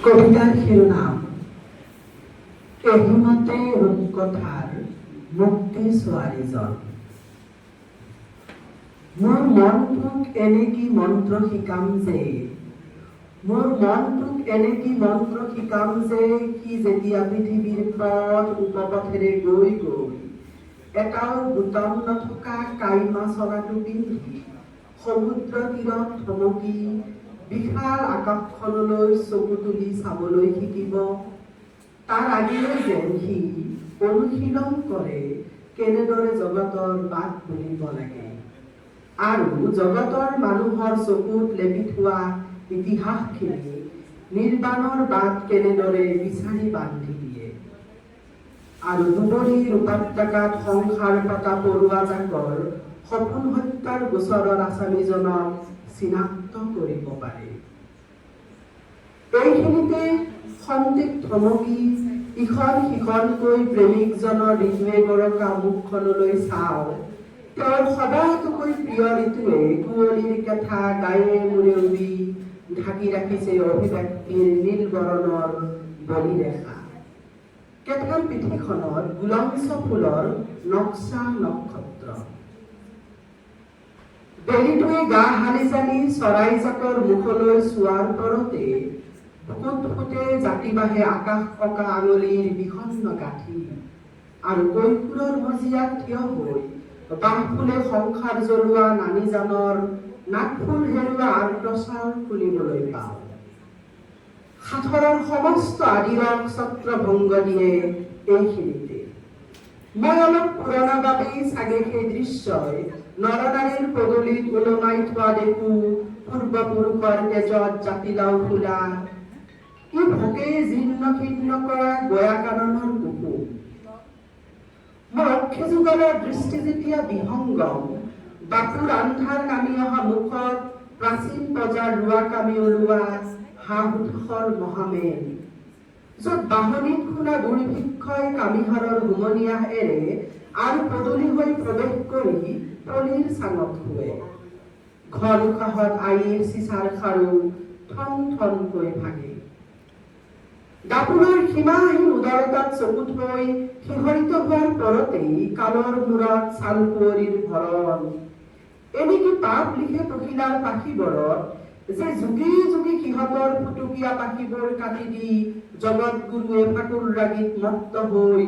কবিতাৰ শিৰোনাম এহিমতে ৰূপকথাৰ মুক্তি ছোৱালীজন। মোৰ মনটোক এনে কি মন্ত্ৰ শিকাম যে, মোৰ মনটোক এনে কি মন্ত্ৰ শিকাম যে, সি যেতিয়া পৃথিৱীৰ পথ উপপথেৰে গৈ গৈ এটাও বুটাম নথকা কাইমা চৰাটো পিন্ধি সমুদ্ৰ তীৰত থমকি বিশাল আকাশখনলৈ চকু তুলি চাবলৈ শিকিব। তাৰ আগেয়ে যেন সি অনুশীলন কৰে কেনেদৰে জগতৰ বাট বুলিব লাগে আৰু জগতৰ মানুহৰ চকুত লেপি থোৱা ইতিহাসখিনি নিৰ্বাণৰ বাট কেনেদৰে বিচাৰি বান্ধি দিয়ে আৰু দুবৰিৰ উপত্যকাত সংসাৰ পতা পৰুৱাজাকৰ সপোন হত্যাৰ গোচৰৰ আসামীজনক চিনাক্ত কৰিব পাৰে। এইখিনিতে সন্দিগ্ধ থমকি ইখন সিখনকৈ প্ৰেমিকজনৰ ঋতুৱে গৰকা মুখখনলৈ চাওঁ। তেওঁৰ সদায়তকৈ প্ৰিয় ঋতুৱে কুঁৱলীৰ কেঁথা গায়ে মূৰে উৰি ঢাকি ৰাখিছে অভিব্যক্তিৰ নীল বৰণৰ বলিৰেখা। কেঁথাৰ পিঠিখনত গুলঞ্চ ফুলৰ নক্সা নক্ষত্ৰ। বেলিটোৱে গা হালি চালি চৰাইজাকৰ মুখলৈ চোৱাৰ পৰতে ফুট ফুটে জাতিবাহে আকাশ ককা আঙুলিৰ বিষণ্ণ গাঁঠি আৰু কৈশোৰৰ মজিয়াত থিয় হৈ বাঁহফুলে সংসাৰ জ্বলোৱা নানীজানৰ নাকফুল হেৰুৱা আৰ্তস্বৰ শুনিবলৈ পাওঁ। সাঁথৰৰ সমস্ত আদিৰক ছত্ৰভংগ দিয়ে এইখিনিতে। মই অলপ পুৰণা বাবেই চাগে সেই দৃশ্যই নৰনাৰীৰ পদূলিত ওলমাই থোৱা দেখো পূৰ্বপুৰুষৰ তেজত জাতিলাও ফুলা ই ভোকে জীৰ্ণ শীৰ্ণ কৰা গয়াকাননৰ বুকু। মোৰ অক্ষযুগলৰ দৃষ্টি যেতিয়া বিহংগম বাপুৰ আন্ধাৰ নামি অহা মুখত প্ৰাচীন প্ৰজাৰ ৰোৱা কামি ওলোৱা হাঁহ উঠাসৰ মহামেল, য'ত বাহনিত শুনা দুৰ্ভিক্ষই কামিহাৰৰ হুমনিয়াহ এৰে আৰু পদূলি হৈ প্ৰৱেশ কৰি পলিৰ চাঙত শুৱে। ঘৰ উশাহত আইৰ চিচাৰ খাৰু ঠন ঠনকৈ ভাগে। দাপোনৰ সীমাহীন উদাৰতাত চকু থৈ শিহৰিত হোৱাৰ পৰতেই কালৰ মূৰত ছাল কুঁৱৰীৰ ভৰণ। এনেকি পাপ লিখে পখিলাৰ পাখিবোৰত যে যুগি যুগি সিহঁতৰ ফুটুকীয়া পাখিবোৰ কাটি দি জগতগুৰুৱে ফাকুৰ ৰাগীত মত্ত হৈ